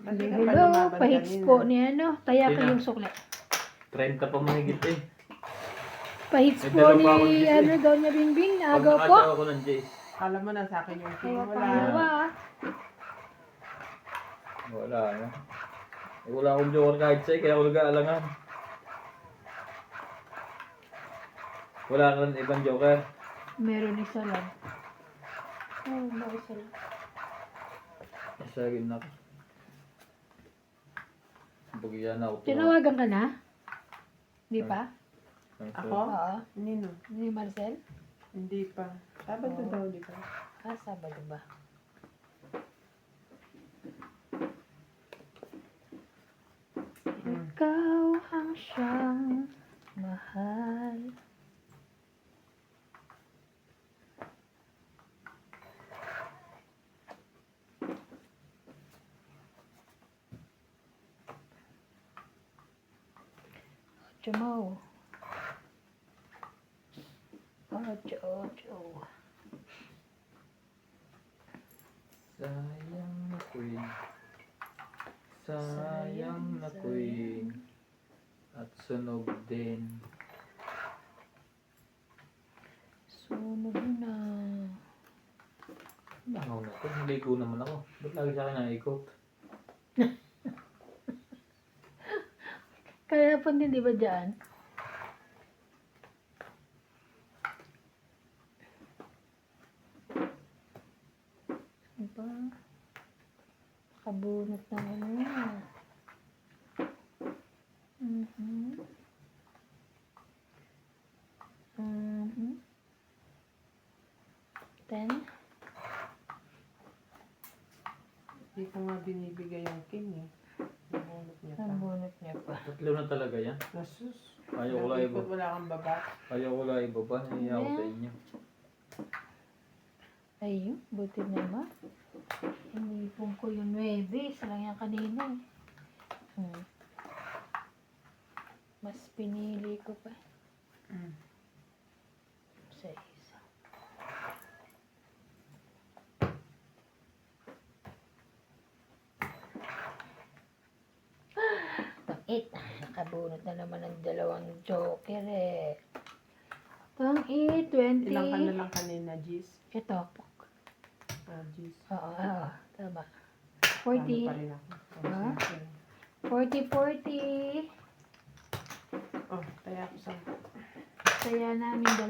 Ba't di ka pa Hello, lumaban pahits kanina? po ni ano, taya ko Sino? yung sukli. 30 pa mahigit eh. Pahits May po dalawa ni pa akong gis eh. ano, Doña Bingbing, Pag naagaw po. nakatawa ko ng Jace. Alam mo na sa akin yung king. Kaya Wala. pangalawa ah. Wala na. Wala akong joker kahit sa'yo, kaya ako nag-aalangan. Wala ka ng ibang joker. Meron isa lang. Oh, meron isa lang. Nasa gitna ko. Bugyan ako. Tinawagan ka na? Di pa? Ako? Oo. Nino? Ni Marcel? Hindi pa. Sabado Oo. daw, di ba? Ah, Sabado ba? Ikaw ang siyang mahal. Chumaw. Ocho. Sayang na queen. Sayang na queen. At sunog din. Sunog na. Langaw na to. Naligo naman ako. Ba't lagi sa akin naikot? Kaya pa din, di ba dyan? Diba? Kabunot na ano yan. Then, Hindi ko nga binibigay yung king eh. Nabunot niya pa. nabunot niya pa. Tatlo na talaga yan. Nasus. Ayaw ko lang iba. Wala kang baba. Ayaw ko lang ibaba. Nahiya ako sa inyo. Ayun, buti naman. Inipon ko yung 9. Isa lang yan kanina eh. Mas pinili ko pa. Sa isa. Tang-it. Nakabunot na naman ng 2 joker eh. Tang-it, 20. Ilang ka na lang kanina, Gis? Ito. Gis. Oo, tama. Paano 40. pa rin ako? Ha? 40. Oh, kaya ako sa... Kaya namin 2.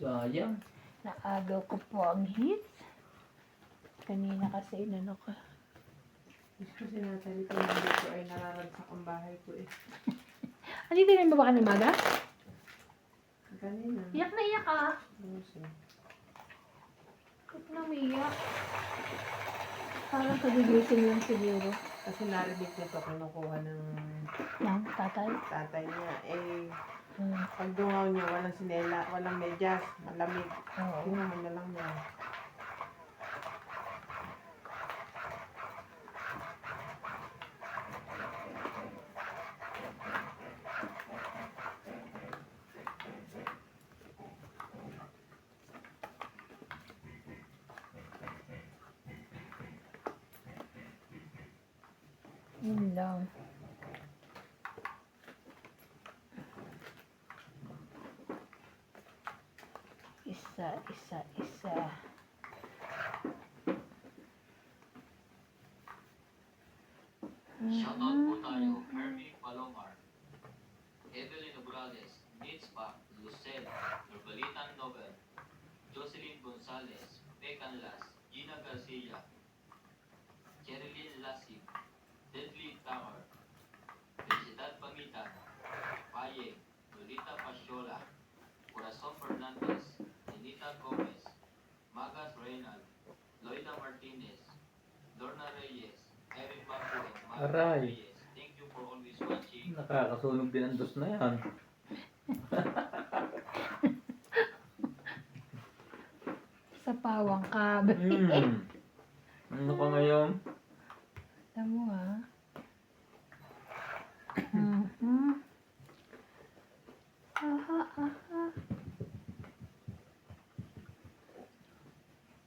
Sayang. Naagaw ko po ang hits. Kanina kasi inano ko. Diyos ko sinasali ko hindi ko ay nararagsak ang bahay ko eh. Andito na yung baba ka ni Maga? Kanina. Iyak na iyak ah. Kasi, Ba't na umiyak? Parang kagigising lang siguro. kasi narinig nito kinukuha ng Ng tatay. tatay niya. Eh, Hmm. pag dungaw niya, walang sinela, walang medyas, malamig. Oo. Kinuha na lang niya. Yun lang. Isa. Shoutout po tayo, Hermie Palomar, Evelyn Obrales, Nitzpa, Lucel, Nurbalitan Nobel, Jocelyn Gonzalez, Pecan Las, Gina Garcia, Cherilyn Lasig, Deadly Tamar, Felicidad Pamitan, Paye, Lolita Pasyola, Corazon Fernandez, Anita Gomez, Magas Reynald, Loida Martinez, Lorna Reyes, Eric Bacu, and Magas Aray. Reyes. Thank you for always watching. Nakakasunog din ang dos na yan. Sa pawang ka. Ano ka ngayon? Alam mo ah.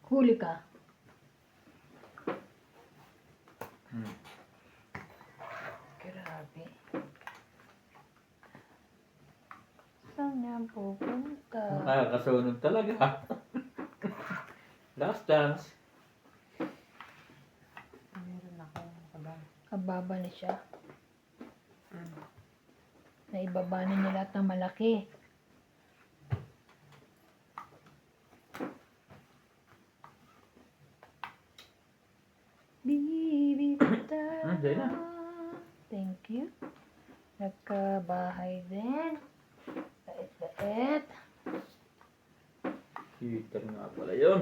Huli ka. pupunta? Nakakasunog talaga. Last chance. Meron ako. Aba. Kababa na siya. Mm. Naibaba na niya lahat ng malaki. Bibita. Diyan na. Thank you. Nagkabahay din. Bait-bait. Heater nga pala yun.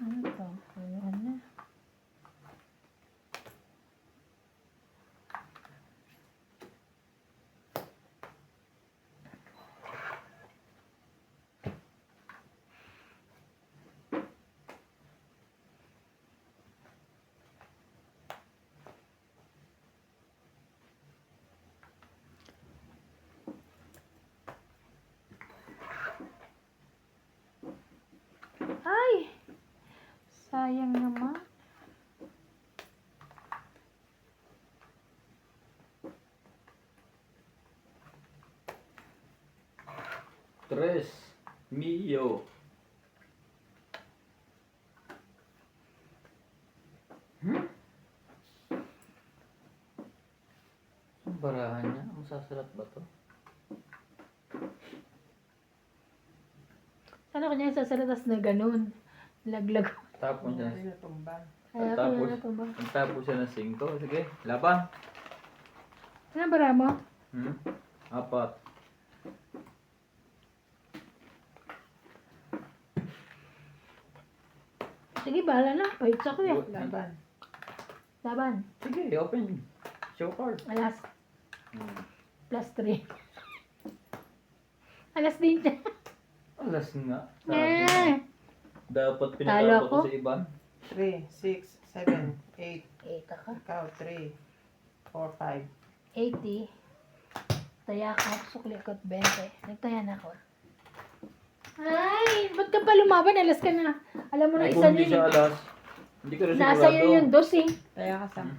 Ano to? Ano? Ay! Sayang naman. Tres. Mio. Ang barahan niya. Masasalat ba to? Sana ko niya sasalatas na ganun. Laglag. Tapon siya. Hindi na tumba. Kaya ako Tapos, na ito ba? Nagtapos siya ng 5. Sige, laban. Ano bara mo? 4. Sige, bahala na. Pahit ako eh. Laban. Laban. Sige, open. Show card. Alas. Plus 3. Alas din siya. Alas nga. Sabi Eh. na. Dapat Talo pinatalo ako? ko sa iba. 3, 6, 7, 8. 8 ako. Ikaw, 3, 4, 5. 80. Taya ako. Sukli ko at 20. Nagtaya na ako. Ay, ba't ka pa lumaban? Alas ka na. Alam mo na Ay, isa kung hindi siya niya. alas, hindi ka rin Nasa iyo sigurado. yung dos eh. Kaya ka 10.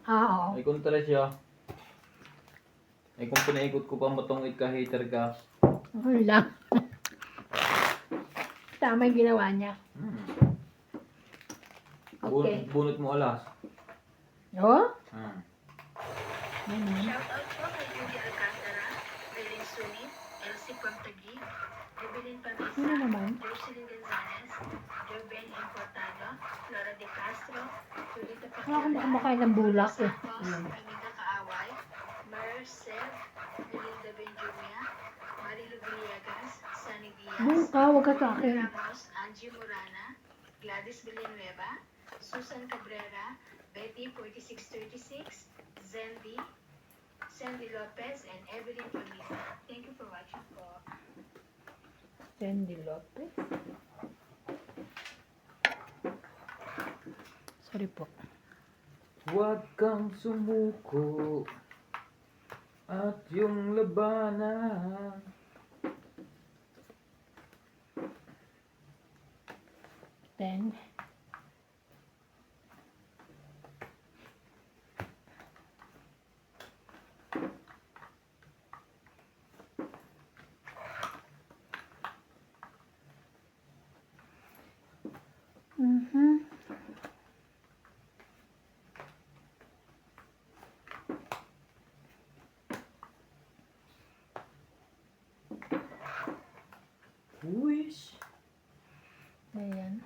Oo. Ay, kung tala siya. Ay, kung pinaikot ko pa matungit ka, hater ka. Ano lang. Tama yung ginawa niya. Okay. Bunot mo alas. Oh? Yan. Shoutout po kay Judy Alcantara, Belen Sunit, Elsie Pamtagig, Evelyn Ano Pamisa, naman? Jocelyn Gonzalez, Joven Importado, Flora De Castro, Julita Wala akong Pacquiao, kumakain ng bulak eh. Santos, Aminda Kaaway, Marcel, Melinda Benjumia, Marilu Villegas, Sunny Diaz, Buka, wag ka sa akin. Ramos, Angie Morana, Gladys Villanueva, Susan Cabrera, Betty 4636, Sandy Lopez, and Evelyn Pamisa. Thank you for watching po. Sandy Lopez. Sorry po. Huwag kang sumuko at yung labanan. Then, Wish. ayan.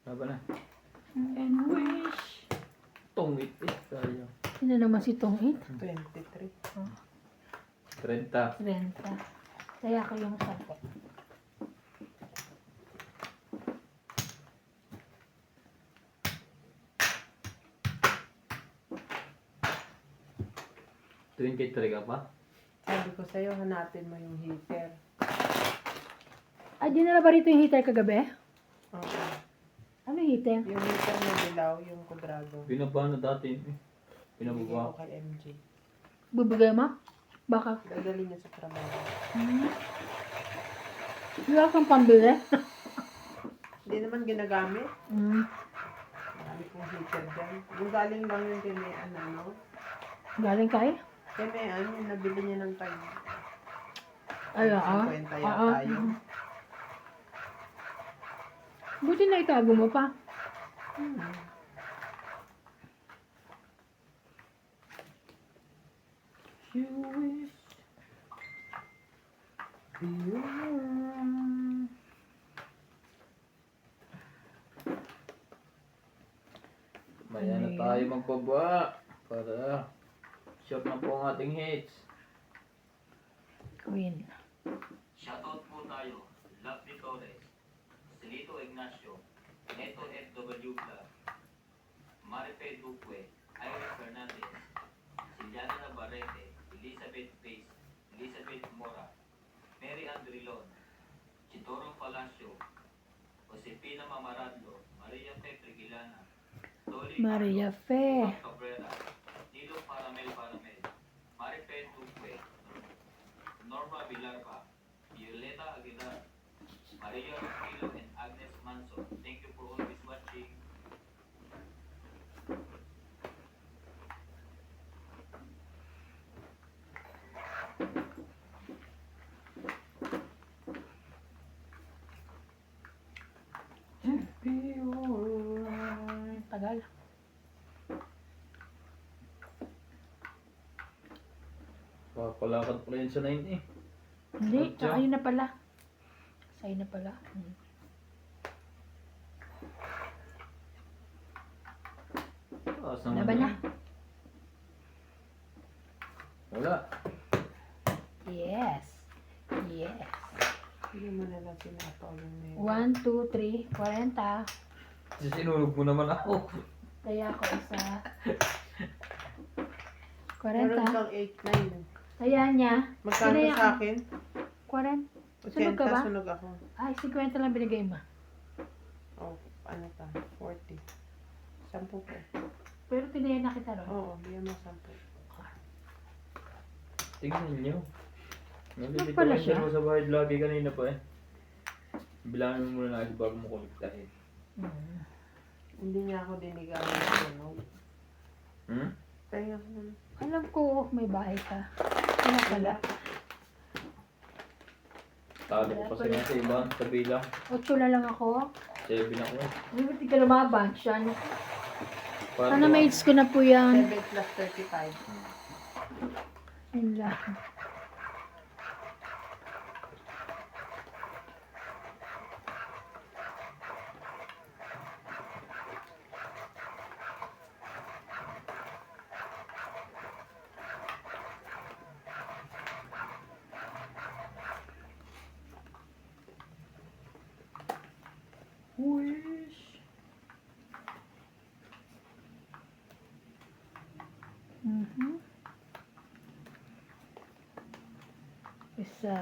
Laban na. And wish. Tungit eh. Tayo. Sino naman si Tong 8? 23. 30. Renta. Kaya ko yung 10. Tuwing kay ka pa? Sabi ko sa'yo, hanapin mo yung heater. Ah, dinala ba rito yung heater kagabi? Oo. Ano yung heater? Yung meter na dilaw, yung kudrado. Binaba na dati eh. Bigay ko Pinababa. kay MJ. Bibigay mo? Baka. Dadali niya sa trabaho. Wala kang pambili? Hindi naman ginagamit. Mm. Marami kong heater dyan. Yung galing lang yung kay Mayan, ano? Galing kay? Kay Mayan, yung nabili niya ng tag. Ay, oo. 50 yata yun. Buti na itago mo pa. You wish you were. Maya na tayo magbaba. Para short na po ang ating hits. Queen. Shoutout po tayo. Lovely Torres, Celito Ignacio, Neto FW Club, Marife Duque, Iris Fernandez, Siliana Navarrete, Elizabeth Pace, Elizabeth Mora, Mary Andrilon, Chitoro Palacio, Josepina Mamaradlo, Maria Petre Gilana, Dolly Maria Carlos, Fe. Juan Cabrera, Nilo Paramel, Marife Duque, Norma Villarba, Violeta Aguilar, Maria Rufilo, and Agnes Manso. Thank you for always watching. Be alright. Tagal. Papalakad pala yun sa 9 eh. Hindi, Adyo. ayun na pala. Sa'yo na pala. Taas Ano naman ba niya? yun. Wala. Yes. Yes. Hindi mo na lang sinataw yung mail. 1, 2, 3, 40. Kasi sinunog mo naman ako. Kaya ako isa. Meron 40. kang 8-9. Kaya niya. Magkano Sino yan? sa akin? 40. 80, Sunog ka ba? sunog ako. Ay, 50 lang binigay mo. Oh, ano ka? 40. 10 po. Pero tinayan na kita ron. Oo, bigyan mo 10. Tingnan nyo. Nalilito pala kayo siya? dalawa sa bahay lagi kanina pa eh. Bilangin mo muna na bago mo kolektahin. Hindi niya ako dinigawan ng sunog. Hmm? Kaya naman. Alam ko, may bahay ka. Wala pala. Talo ko kasi nga sa iba. Sa bilang. 8 na lang ako. 7 ako eh. Hindi ka lumaban siya. Para Sana may ko na po yan. 7 plus 35. Yun lang. Wish. Isa.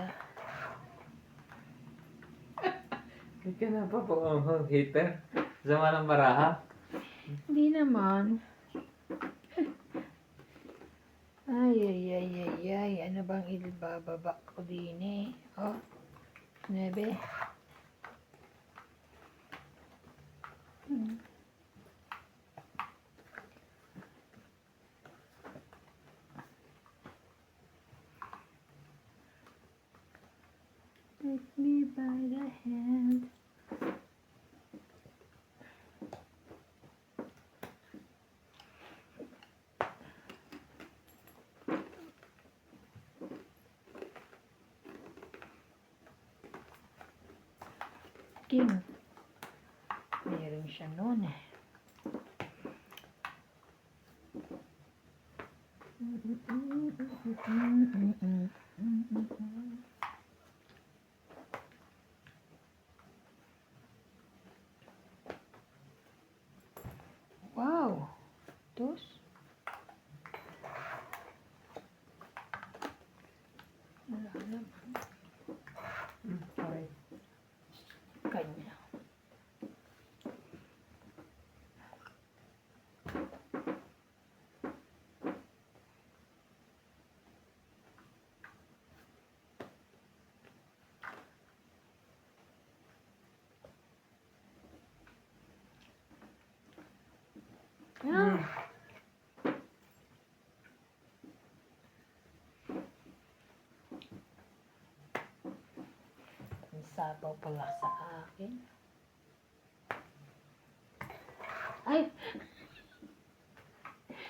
Hindi ka na pa po hater. Sama ng baraha. Hindi naman. Ay, ay, ay, ay, ay. Ano bang ibababa ko din eh? Oh. 9. Take me by the hand. King. Meron siya noon eh. Wow. Dos. Wala naman. Sorry. Ah, ang sabaw pala sa akin. Ay,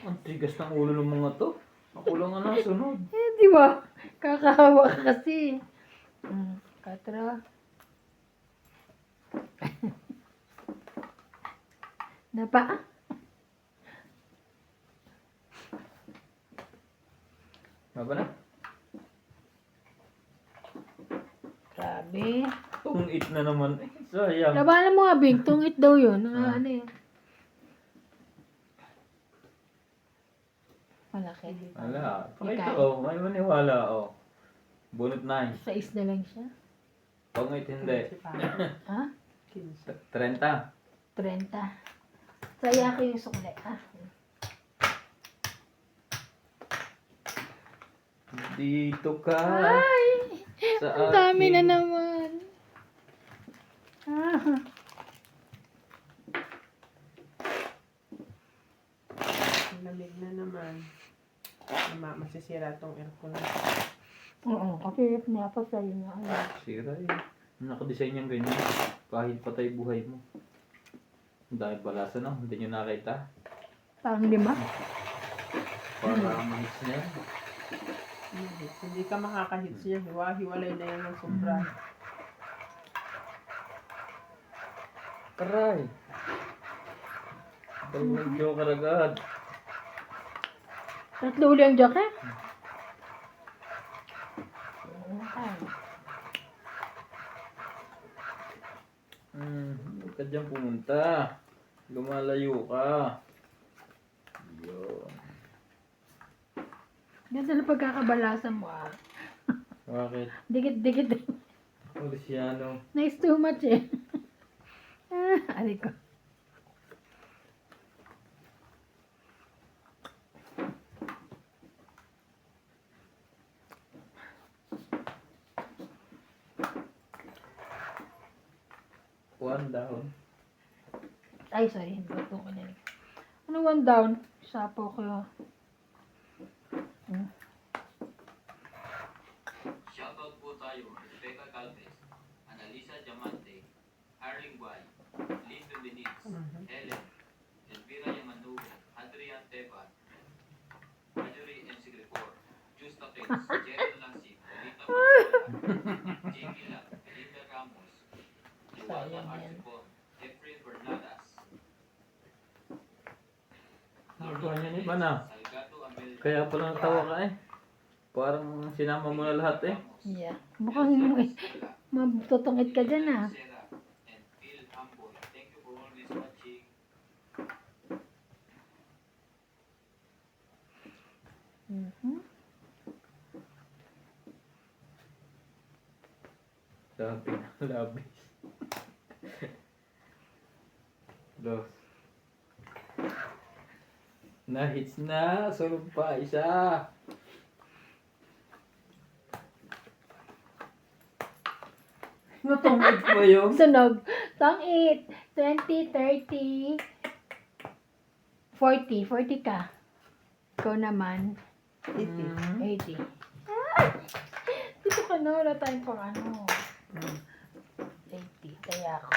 Ang tigas ng ulo ng mga to. Ako lang ang nasunod. di ba? Kakahawa ka kasi. Katra. Napa? Maba na? Grabe. Tungit na naman. Eh, sayang. Labanan mo nga, Bing. Tungit daw yun. Ano yun? Malaki. Wala. Ikaw. Pakita ko. May maniwala. Oh. Bunot na. Sais na lang siya. Tungit hindi. Si Papa. Ha? 15. 30. 30. Saya ko yung sukle. Dito ka. Ay! Sa Ang dami na aking- naman. Ah. Ang lamig na naman. Masisira tong aircon. Oo, kasi pinapasayo na ano. Sira eh. Nakadesign yung ganyan. Kahit patay buhay mo. Ang dami balasa na. Hindi nyo nakita. Parang 5. Para mahis na yan. Hindi ka makakahits niya. Hiwa-hiwalay na yan ng sobra. Karay. Dalawang joker agad. 3 uli ang joker? Huwag ka dyan pumunta. Lumalayo ka. Yun. Ganda na pagkakabalasan mo Bakit? Dikit-dikit. Polisiano. Nice too much eh. Ari ko. One down. Ay, sorry. Hindi ko itong kanilig. Ano 1 down? Sapo ko yun. Shoutout po tayo kay Rebecca Calves, Analisa Diamante, Arling Guay, Lindo Benitz, Helen, Elvira Yamanube, Adrian Tepa, Marjorie M. Sigrepor, Justa Prince, Jerry Lasik, Rita Pascuala, Jamie Lam, Belinda Ramos, Joanna Sayang yan. Arcipon, Efrain Bernadas, Nagawa niya ni Bana. Salgado Amel, Kaya pala natawa ka eh. Parang sinama mo na lahat eh. Yeah. Mukhang matutungit ka dyan Sarah, and Phil Amboy. Thank you for always watching. Sabi ng labis. Dos. Na-hits na. Sulog pa. Isa. Natungkot ba yun? Sunog. Tang 8, 20, 30, 40. 40 ka. Ikaw naman, 80. Dito ka na. Wala tayong pang ano. 80. Kaya ako.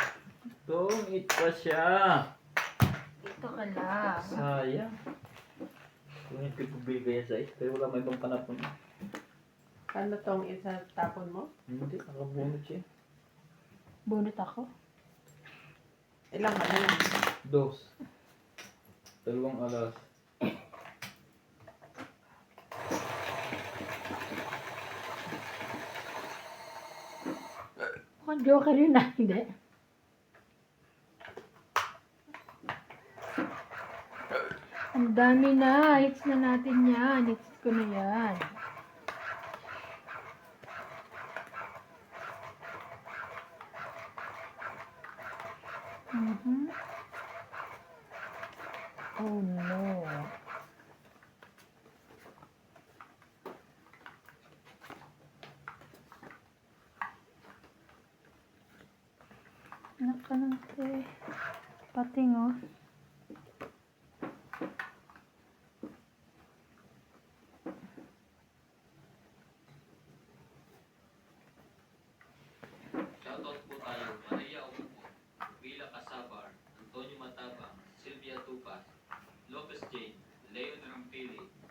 Tungit pa siya. Dito ka lang. Sayang. Kung hindi ko bigay sa is, pero wala may ibang panapon. Ano tong isa tapon mo? Hindi, nakabunot siya. Bunot ako. Ilang ka na yun? Dos. 2 alas. Mukhang joker yun hindi. Ang dami na. Hits na natin yan. Hits ko na yan. Oh no. Nakalante. Pating oh.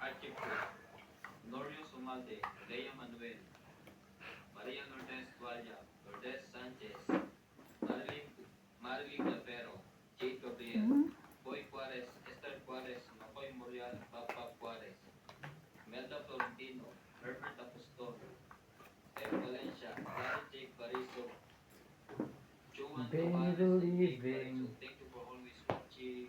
Archie Cruz, Norio Sumalde, Lea Manuel, Maria Lourdes Guardia, Lourdes Sanchez, Marilyn Lavero, Jade Gabriel, Boy Juarez, Esther Juarez, Makoy Morial, Papa Juarez, Melda Florentino, Herbert Apostol, Steph Valencia, Larry Jake Bariso, Joan Benny Tavares, the and Jake Living. Bariso. Thank you for always watching.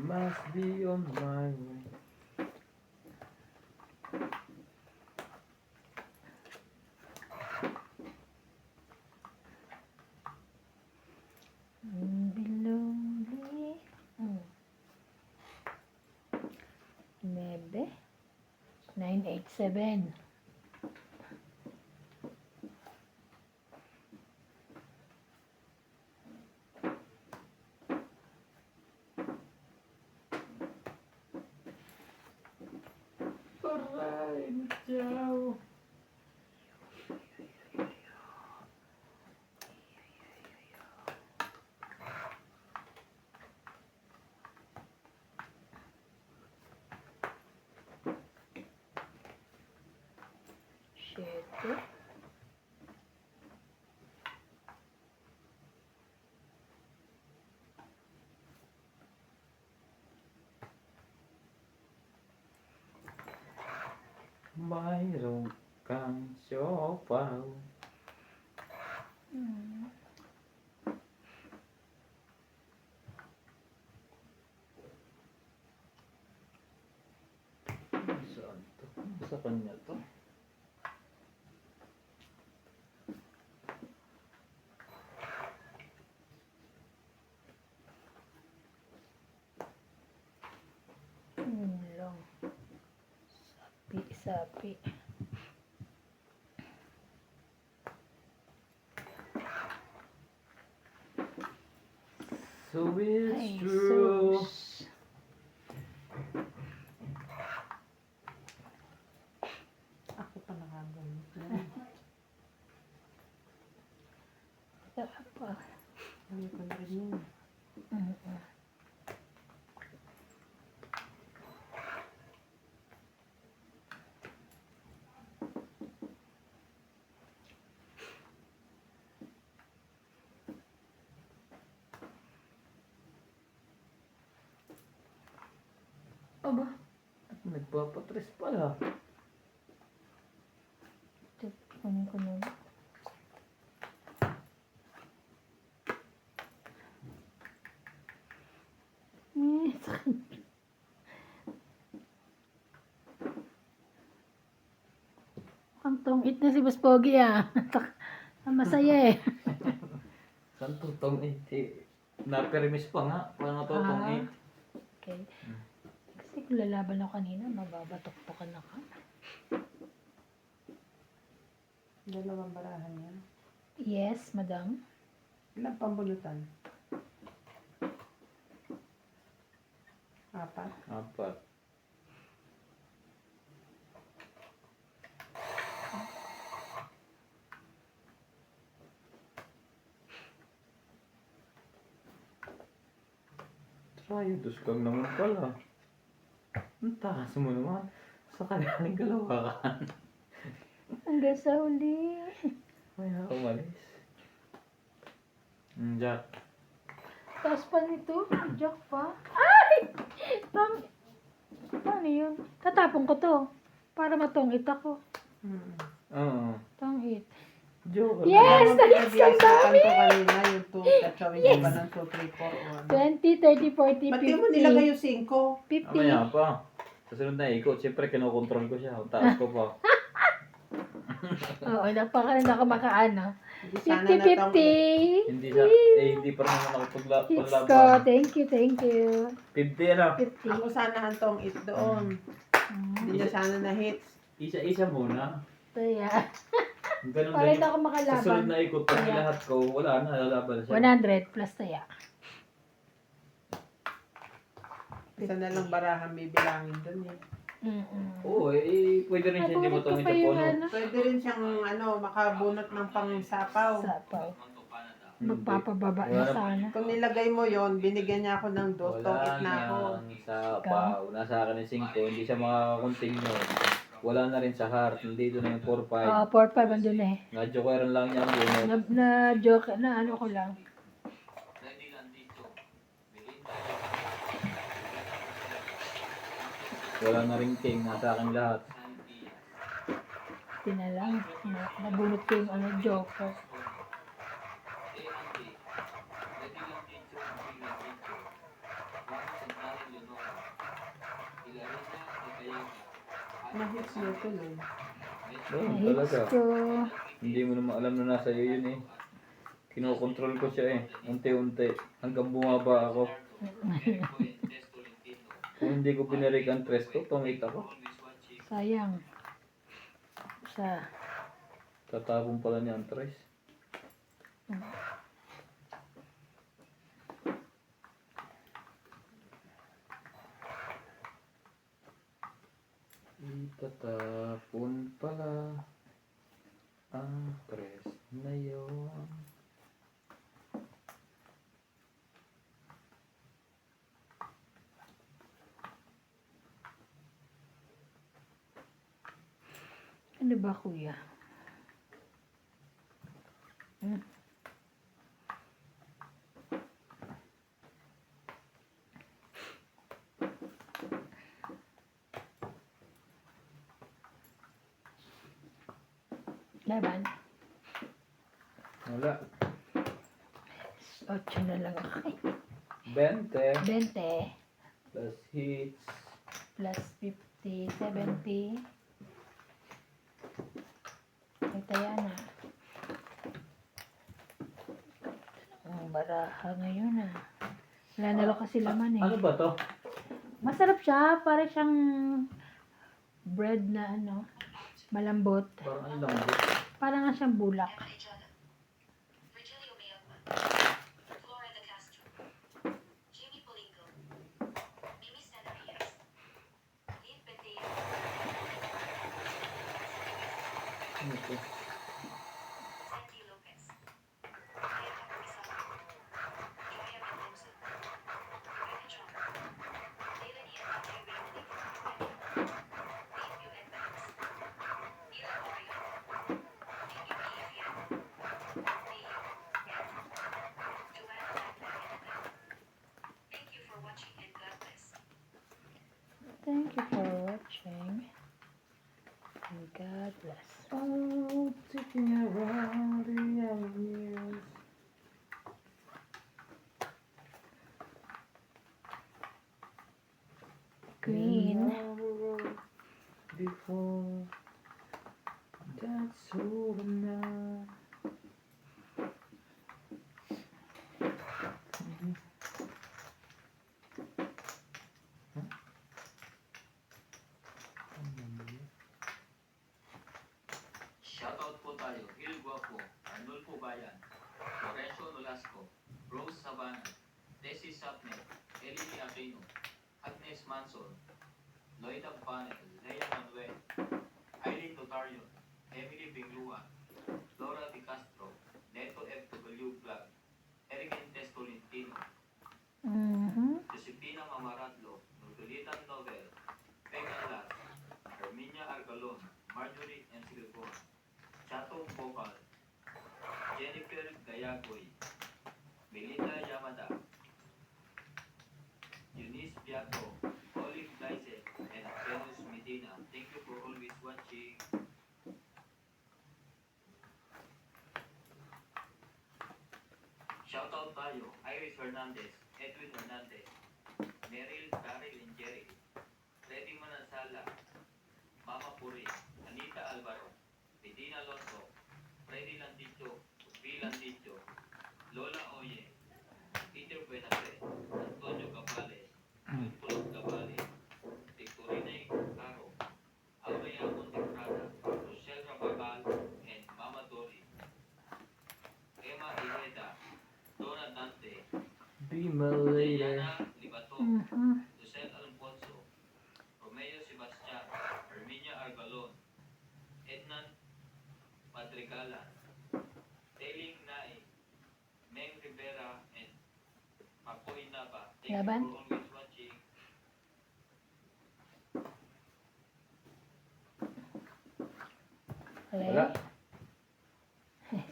Must be on my way. Bilongli. 9. 987. Aray, ciao. Siete. Mayroon kang siopaw. Saan to? Sa kanya to? Lang. Sapi. So it's Ay, true. sus. Ako pa nakagamit na. Sarap pa. Ano ko na rin yun. Aba. Nagpapatres pala. Kunin ko na. Ang tungit na si Boss Pogi ah. Ang masaya eh. Saan tutong 80? Na-permis pa nga. Paano tutong Ah. Okay. Kasi kung lalaban ako kanina, mababatok-tokan ako. Dalawang barahan yan. Yes, madam. Ilang pambulutan? 4. 4. Dos kang naman pala. Ang taas mo naman. Sa kanilang galawakan. Hanggang sa huli. May umalis. Jack. Taas pa nito. Jack pa. Ay! Paano yun? Tatapon ko to. Para matungit ako. Oo. Tungit. Joke. Yes! Nice! Ang dami! ko kanina yung 2. Tatawin ko ba ng 2, 3, 4, 20, 30, 40, 50. Ba't di mo nilagay yung 5? 50. Mamaya pa. Sa sunod na ikot, siyempre kinokontrol ko siya. Ang taas ko pa. Oo, napaka makaano. Sana na 50-50. Hindi siya, hindi pa naman ako Hits ko. paglaban. Thank you. 50 na. 50. Ako sana ang tong it doon. Hindi niya sana na hits. Isa-isa muna. Kaya, Ganun para din. hindi ako Sa makalaban. sunod na ikot, pag Kaya. lahat ko, wala na, lalaban na siya. 100 plus taya. Isa na lang barahan bibilangin doon eh. Oo, eh, pwede rin siya hindi mo Nabulit ko tawin pa sa yung puno. ano. Pwede rin siyang makabunot ng pangsapaw. Sapaw. Monto Canada. Magpapababa Wala na na- sana. Kung nilagay mo yon, binigyan niya ako ng dotong Wala na ako. nang sapaw. Nasa akin yung 5, hindi siya makakakontinue. Wala na rin sa heart. Nandito na yung 4-5. Oo, 4-5 andun eh. Nadyokeran lang niya ang bunot. Na joke, na ano ko lang. Ready lang dito. Belinda Wala na rin king. Nasa akin lahat. San Diaz. Tinalang. Nabunot ko yung ano, joker. A&D. Ready lang dito. Ready lang dito. Juan Central Leonora. Hilarina Nakayaga. Nahits mo tuloy. Oo, Hits talaga. ko. Hindi mo naman alam na nasa iyo yun eh. Kinokontrol ko siya eh. Unti-unti. Hanggang bumaba ako. Kung hindi ko pinarik ang tres ko, pamit ako. Sayang. Sa Tatapon pala niya ang tres. Itatapon pala ang tres na yun. ano ba kuya? Laban. Wala. 8 na lang ako. 20 20 plus hits. plus 50, 70. Ay, taya na. Ang baraha ngayon ah. Wala na lang kasi laman eh. Ano ba to? Masarap siya. Para siyang bread na ano, malambot. Parang ang lambot. Para nga siyang bulak. Emma Ejada, Virgilio Mayagman, Flora de Castro, Jimmy Polingo, Mimi Sanarias, Lynn Peteo, Ano to? Sandy Lopez, Aya Capisano, Joya Mendoza, Rebecca Chong, Leilani and Patrick Raymond, Dave Evans, Ira Oreo, Vicky Pifian, Leo, Joanna Magdalena. Thank you for watching and God bless. Thank you for watching. And God bless. Oh, taking around the avenues. Queen. Before that's over now. Shoutout po tayo. Il Guapo, Arnulfo Bayan, Lorenzo Nolasco, Rose Sabana, Tessie Sapne, Eleni Aquino, Agnes Manson, Loida Panel, Lea Manuel, Eileen Totario, Emily Binglua, Laura Di Castro, Neto FW Vlog, Eric Testolintino, Josepina Mamaradlo, Nurgulitan Novel, Pega Lat, Herminia Argalon, Marjorie Encilgon, Chato Vocal, Jennifer Gayagoy, Melinda Yamada, Eunice Biaco, Olive Dyson, and Venus Medina. Thank you for always watching. Shoutout tayo, Iris Hernandez, Edwin Hernandez, Meryl, Daryl, and Jerry, Freddy Manasala, Mama Puri, Anita Alvaro, Medina Alonso, Freddy Landicho, V. Landicho, Lola Oye, Peter Buenapre, Antonio Capales, Pulot Capales, Victorina Caro, Aurea Monteprada, Rochelle Rabagal, and Mama Dori, Emma Ireda, Donna Dante, Be my lady. Diana Libato, Lucel Alfonso, Romeo Sebastian, Laban? you for always watching. Wala.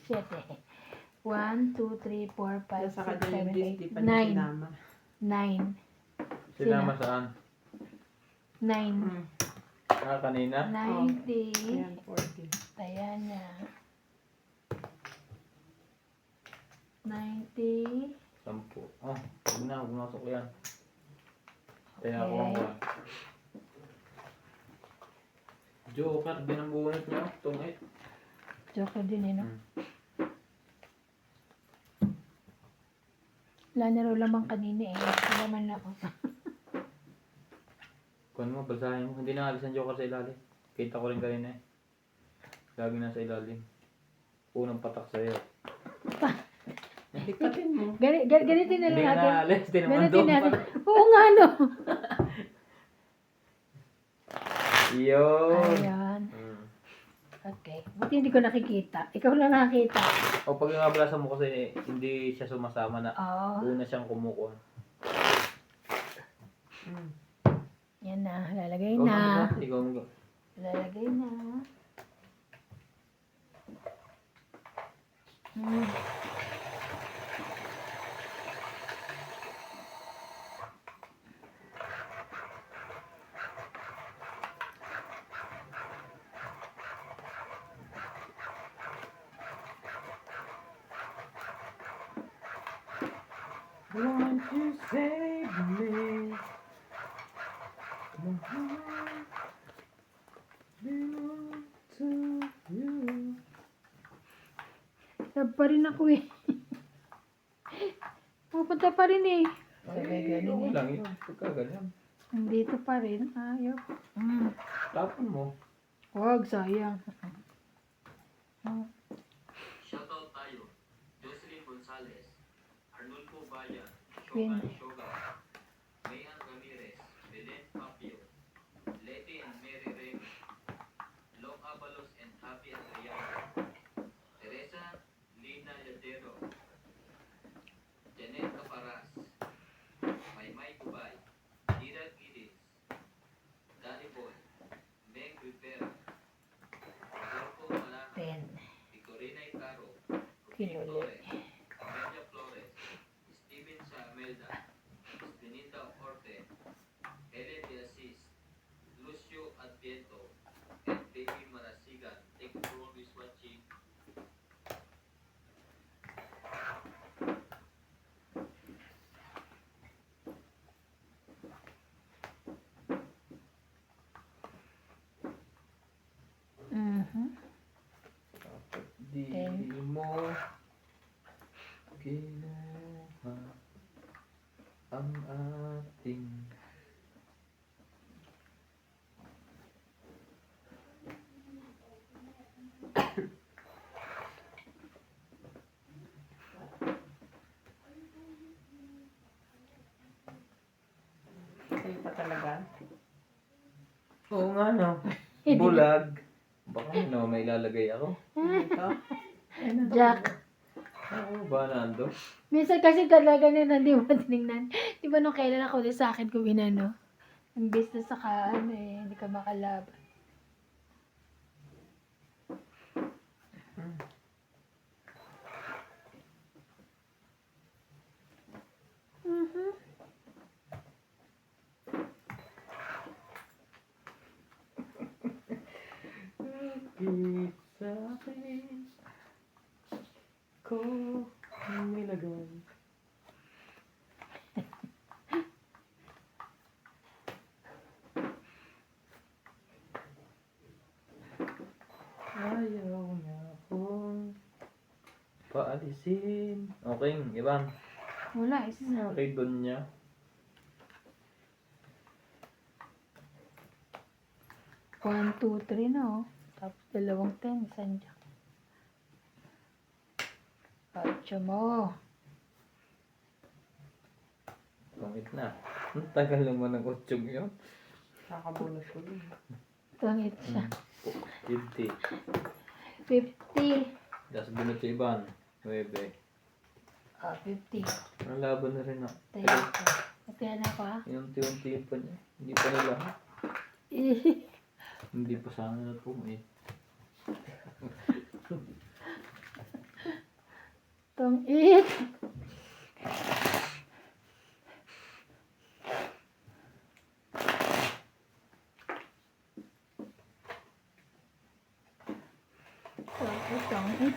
Siyete. 1, 2, 3, 4, 5, Nasa 6, kanya yung 7, dish, di 8, pa niya 9. sinama. 9. Sinama saan? 9. Kanina? 90. Ayan, 40. Ayan na. 90. 10. Oh, huwag na, pumasok yan. Kaya ako Okay. ang Joker, din ang bunot niya. Tungit. Joker din eh, no? Hmm. Wala na raw lamang kanina eh. Wala man na ako. Kung mo, basahin mo. Hindi na alis ang Joker sa ilalim. Kita ko rin kanina eh. Lagi nasa ilalim. Unang patak sa'yo. Likatin mo. Ganitin na Hindi lang na natin. alis. Hindi naman Ganitin doon natin. pa. Oo nga, no? Yun. Ayan. Hmm. Okay. Buti hindi ko nakikita. Ikaw lang nakakita. O pag nabalasan mo kasi hindi siya sumasama na Oo. una siyang kumukuha. Mm. Yan na. Lalagay Ikaw na. na. Ikaw na. Lalagay na. Hmm. Won't you save me? My heart belongs to you. Sab pa rin ako eh. Pupunta pa rin eh. Sabay Okay ganun eh. lang yun. Pagka ganyan. Nandito pa rin. Ayaw. Tapon mo. Huwag, sayang. Shoutout tayo. Jocelyn Gonzalez, Arnulfo Baya, Queen. Shogan Shoga, Mayan Ramirez, Belen Papio, Leti and Mary Remy, Long Abalos and Happy Adriano, Teresa Lina Yadero, Janet Caparas, Maymay Kubay, Ira Gides, Danny Boy, Meg Rivera, Rodolfo Malaca, 10. Vicorina Icaro, Kinuli. Torres, Amelia Flores, Steven Saamelda, Benita Orte, Helen de Assis, Lucio Adviento, and Baby Marasigan. Thank you for always watching. Di Ten. mo kinuha ang ating Sa'yo pa talaga. Oo nga no. Bulag. Baka no, may lalagay ako. Ito. Jack. Oo ba nando? Minsan kasi talaga na hindi mo tinignan. Di ba nung kailan ako din sa akin kuminano? Imbis na sa kaan eh, hindi ka makalaban. Bakit sa akin ko nilagay? Ayaw na akong paalisin. Okay, Ivan. Wala, isa. Okay, doon niya. One, two, three na oh. Tapos 2 10, isang Jack. Pacho mo. Pangit na. Ang tagal naman ng kutsog yun. Kakabulot ko yun. Tangit siya. 50. 50. Tapos bunot si Ivan. 9. Ah, 50. Ang laban na rin ah. Tayo. Katiyan ako ha. Inunti-unti pa niya. Hindi pa nila. Hindi pa sana na po eh. Tong it.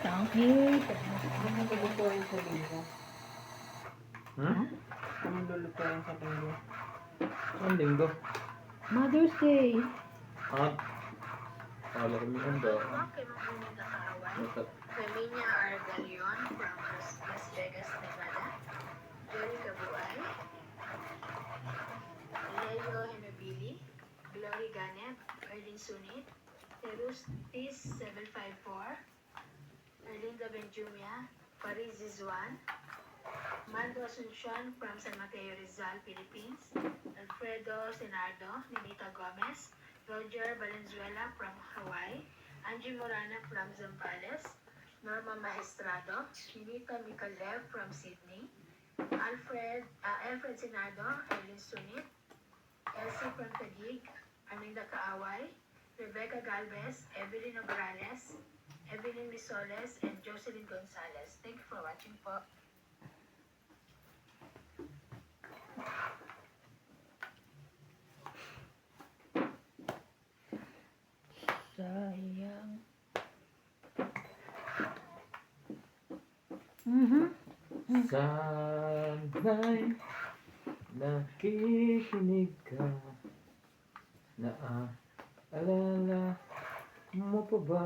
Tong it. Ano lulutuin sa linggo? Hmm? Ano lulutuin sa linggo? Ang linggo. Mother's Day. Ah. Kala ko may handa. Mga kay Mamuning Nakaaway. Matat. Femenia Argalion from Las Vegas, Nevada. Jerry Cabuay. Leo Henobili. Glory Ganep. Erlin Sunit. Terustis 754. Erlinda Benjumia. Paris Zizwan. Mando Asuncion from San Mateo Rizal, Philippines. Alfredo Senardo. Ninita Gomez. Roger Valenzuela from Hawaii. Angie Morana from Zambales. Norma Maestrado. Ninita Mikalev from Sydney. Alfred Senado. Erlin Sunit. Elsie from Taguig. Aminda Kaaway. Rebecca Galvez. Evelyn Obrales. Evelyn Misoles. And Jocelyn Gonzalez. Thank you for watching po. Sayang. Sana'y nakikinig ka. Naaalala mo pa ba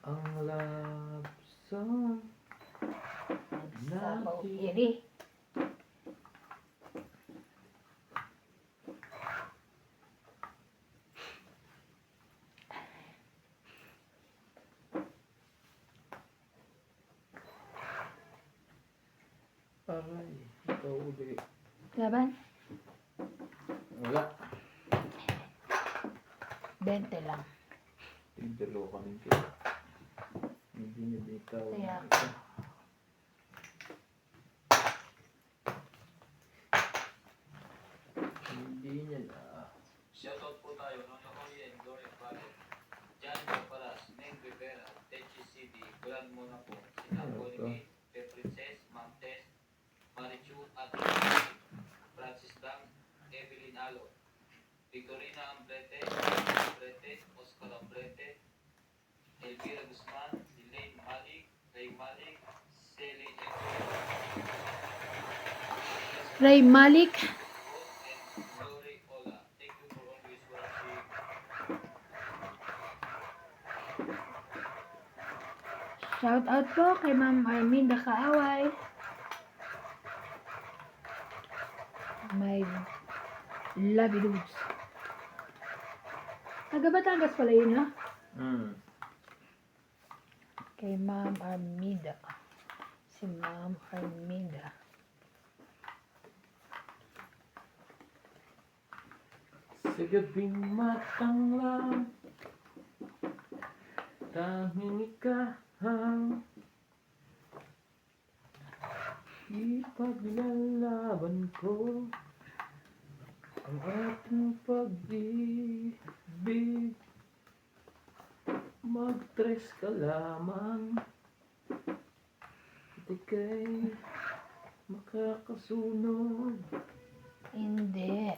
ang love song Sabaw natin? iri. Aray, ikaw ulit. Laban? Wala. 20 lang. Tigdalo ka rin kayo. Hindi niya bitaw. Kaya. Hindi niya na. Shoutout po tayo, Nono Oyen, Gloria Vale, Jan Caparas, Neng Rivera, Techi City, Grand Monaco, Sina Ano to? Colgate, The Princess, Ma'am Tess, Marichu at Francis Dang, Evelyn Alo, Victorina Ambrete, Oscar Ambrete, Elvira Guzman, Elaine Malik, Ray Malik, Celine Ray Malik. and Glory Ola. Thank you for always watching. Shout out po kay Ma'am Arminda Kaaway. My lovey dudes. Taga Batangas pala yun, ha? Kay Ma'am Arminda. Si Ma'am Arminda. Sa gabing matanglang, tanging ikahang ipaglalaban ko ang ating pag-ibig. Mag-tres ka lamang at ika'y makakasunod. Hindi.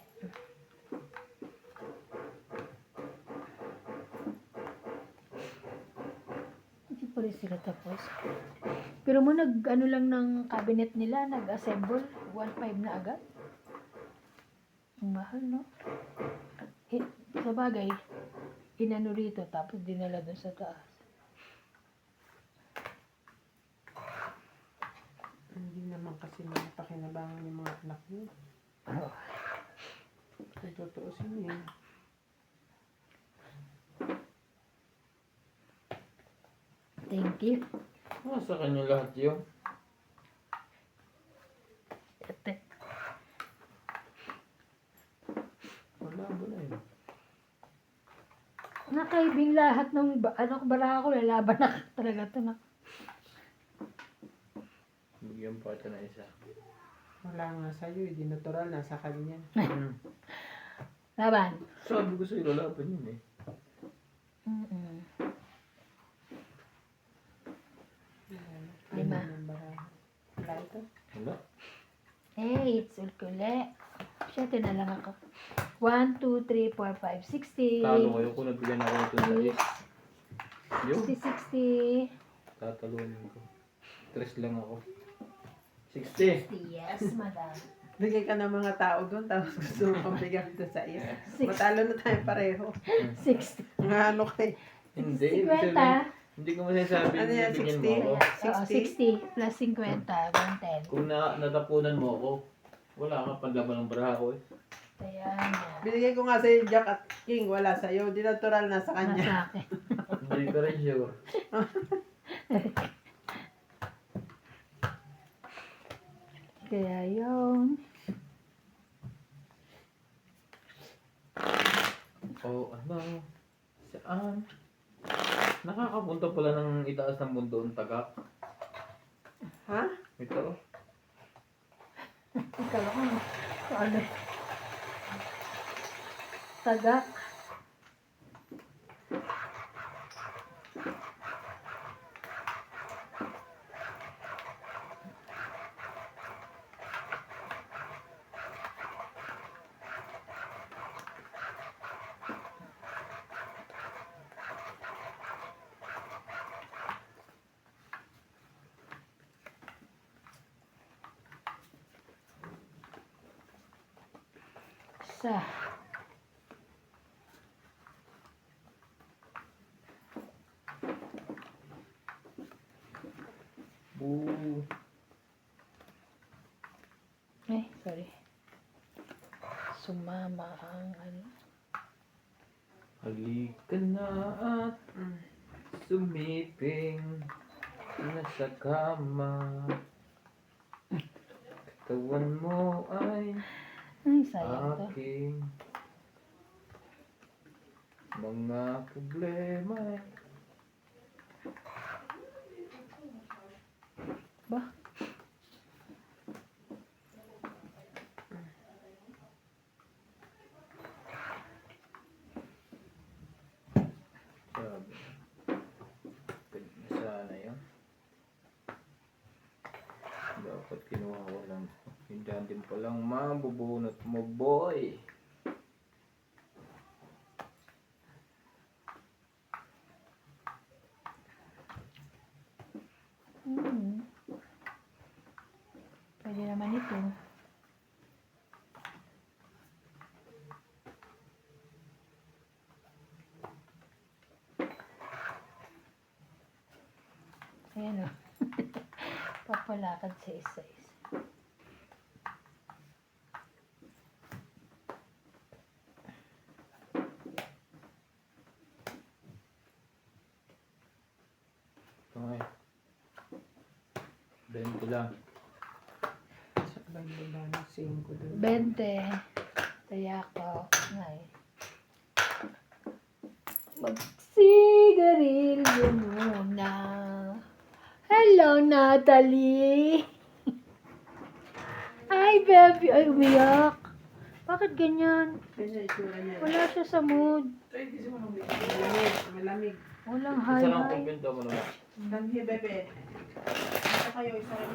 Hindi pa rin sila tapos. Pero mo ano lang ng cabinet nila, nag-assemble, 1.5 na agad. Ang mahal, no? Sa bagay, inano rito, tapos dinala doon sa taas. Hindi naman kasi napakinabangan yung mga anak niyo. Kung totoo siya eh. Thank you. Sa kanya lahat yun. Ate. Wala ba na yun? Nakaibing lahat ng bala ko, lalaban na talaga to na. Bigyan pa ito na isa. Wala nga sa'yo, hindi natural, nasa kanya. Hmm. Laban. Sabi ko sa'yo, lalaban yun eh. Mm-mm. Ay, Lima. Wala ito. Wala. It's ulkule. Siyete na lang ako. 1, 2, 3, 4, 5, 60. Talo kayo kung nabigyan ako ito sa is. Yung 60, 60. tatalunin ko. 3 lang ako. 60. Yes, madam. Bigay ka ng mga tao doon, tapos gusto mo pang bigyan ito sa iyo. Six- Matalo na tayo pareho. 60. Nga ano kay. Hindi. 50. Hindi ko masasabi Ano yan, na bigyan 60? mo ako. Oo, 60 plus 50, 110. Kung natapunan mo ako, wala ka panlaban ng baraha ko eh. Kaya na. Binigay ko nga sa'yo Jack at King, wala sa'yo. Di natural na sa kanya. Nasa akin. Hindi ka rin sure. Kaya yun. O ano, saan? Nakakapunta pala ng itaas ng mundo ang tagak. Ha? Ito. Ikaw ako. Ano? Tagak. Isa. Boo. Sorry. Sumama ang ano. Halika na at sumiping na sa kama. Katawan mo ay Ay, sayang to. aking mga problema. Ba? Sabi. Sana yun. Dapat kinuha ko lang. Hindi din palang mabubunot mo, boy. Pwede naman ito. Ayan o. Papalakad sa isa-isa. Okay. 20 lang. Sa banda ng 5 doon. 20. Kaya ako. Ngay. Magsigarilyo muna. Hello, Natalie. Ay, baby. Ay, umiyak. Bakit ganyan? Kaya itsura niya. Wala siya sa mood. Malamig. Malamig. Walang Isa lang hi-hi. itong pinto mo naman. Danhi, bebe. Ito kayo, isa rin.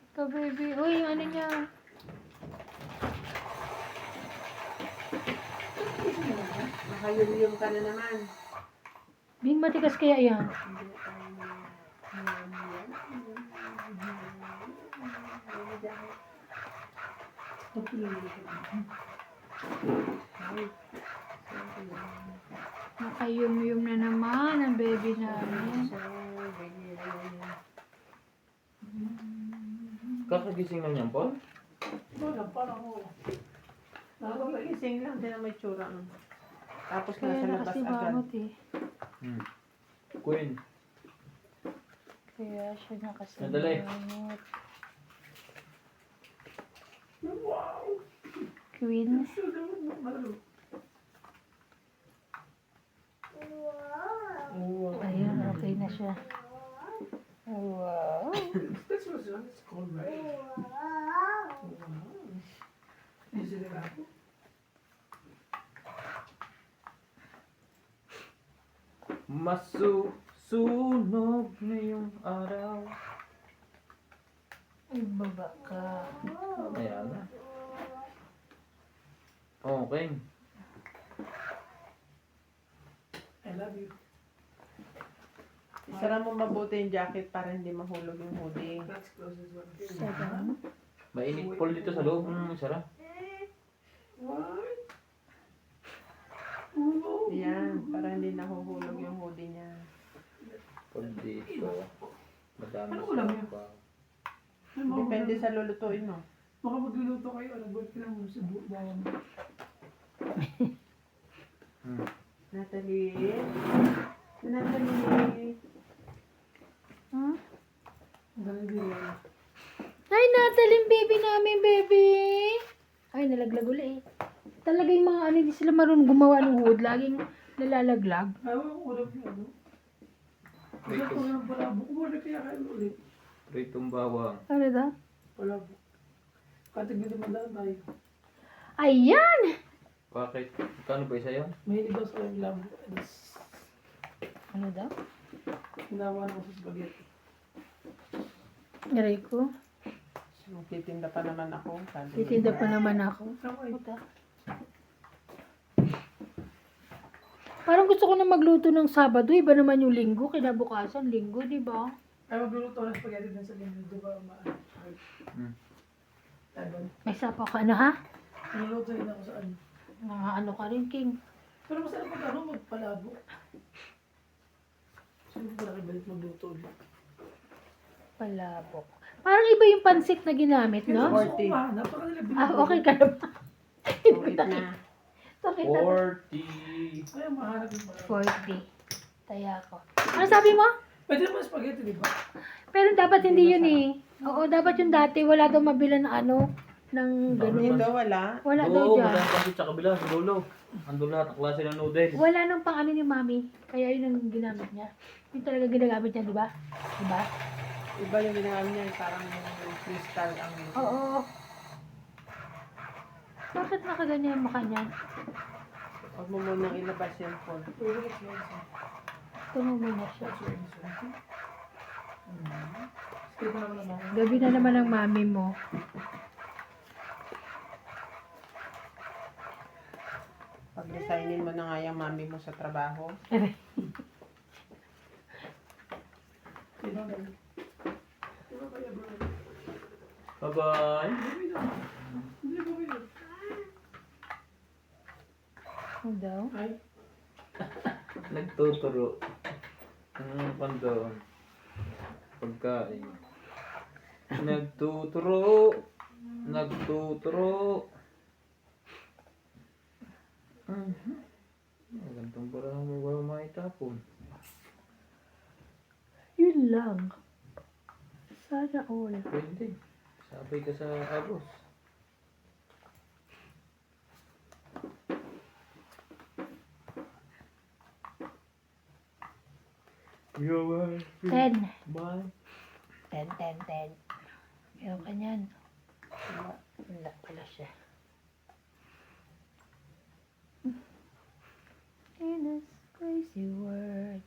Ito, baby. Uy, yung ano niya. Nakayum-yum ka na naman. Bing, matigas kaya yan. Nakayum-yum na naman ang baby namin. Kakagising lang yan, Paul? Wala, parang ako. Nakapag-ising lang, din may tsura. Tapos Kaya nasa na labas kasi agad. bangot eh. Queen. Kaya siya na kasi Nadali. bangot. Queen. Oo. Ayun, okay na siya. Wow. That's what's wrong. It's cold, right? Wow. Is it a Masusunog na yung araw. Ay, baba ka. Ayan na. Okay. I love you. Isara mo mabuti yung jacket para hindi mahulog yung hoodie. That's close as well. Seven. Mainit pol dito sa loob. Sarap. Why? Yan, para hindi nahuhulog yung hoodie niya. Pol dito. Madami Ano ulam sa yun? baw. Depende sa lulutuin mo. Baka magluluto kayo, nag-work ka lang sa bawang. Natalie. Natalie. Hmm? Galing din yan. Ay, Natalie, baby namin, baby. Ay, nalaglag uli eh. Talaga yung mga ano, hindi sila marunong gumawa ng hood. Laging nalalaglag. Ayaw ko ulam yung ano. Gusto ko ng palabok. Kumuli kaya kayo ulit. Pritong bawang. Ano daw? Palabok. Katig dito mandaan tayo. Ayan! Bakit? Kano ba isa yun? Mahilig daw sa kayong labok. Ano daw? Hinawa na ko sa spaghetti. Aray ko. Magtitinda pa naman ako. Sabi niya. Titinda pa naman ako. Okay. Puta. Parang gusto ko na magluto ng Sabado. Iba naman yung linggo. Kinabukasan, linggo, di ba? Ay, magluluto ng spaghetti din sa linggo. Di ba? Tagal. May sapaw ka na, ha? Niluluto rin ako sa ano. Mga ano ka rin, King. Pero masarap pag ano, magpalabok. Sino ba nakibalik magluto ulit? Palabok. Parang iba yung pansit na ginamit, no? Gusto ko mahanap. Baka nila Ah, okay ka na ba? Ulit na. Okay na. 40. Ay, mahanap yung palabok. 40. Taya ko. Ano sabi mo? Pwede naman spaghetti, di ba? Pero dapat hindi yun eh. Oo, dapat yung dati. Wala daw mabila na ano. Ng ganun. Dito wala. Wala daw Oo, dyan. wala kasi sa kabila, sa dulo. Andun lahat ang klase ng noodle. Wala nang pang ano ni Mami. Kaya yun ang ginamit niya. Yun talaga ginagamit niya, di ba? Di ba? Iba yung ginagawa niya. Parang yung crystal ang... Oo. Bakit nakaganyan yung mukha niya? Huwag mo munang ilabas yung phone. Pwede ko siya. Tumumo na siya. Skip na naman naman. Gabi na naman ang Mami mo. Pag-resignin mo na nga yung mami mo sa trabaho. Sino ba? Sino kaya bro? Bye-bye. Hindi mo yun. Ano daw? Ay, Nagtuturo. Ang pandoon. Pagkain. Nagtuturo. Nagtuturo. Gantong parang may walang maitapon. Yun lang. Sana all. Pwede. Sabay ka sa agos. You are free. 10. Bye. 10. Meron ka niyan. Wala pala siya. In this crazy world.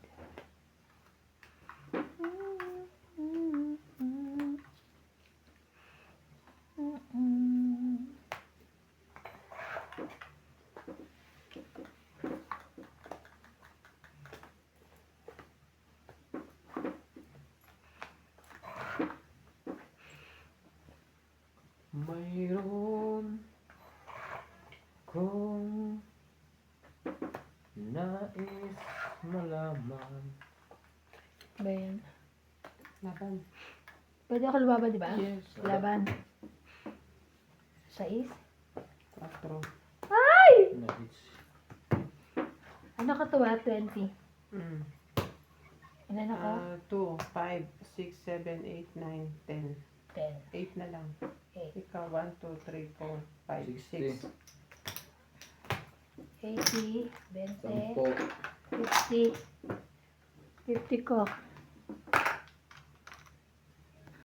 Mayroon kong nais malaman. Ba yan? Laban. Pwede ako lumaban, di ba? Yes. Laban. 6? 4. Ay! Nais. Ano ka to, 20. Mm. Ilan ako? 2, 5, 6, 7, 8, 9, 10. 10. 8 na lang. 8. Ikaw, 1, 2, 3, 4, 5, 6. 80. 20. Sampo. 50. 50 ko.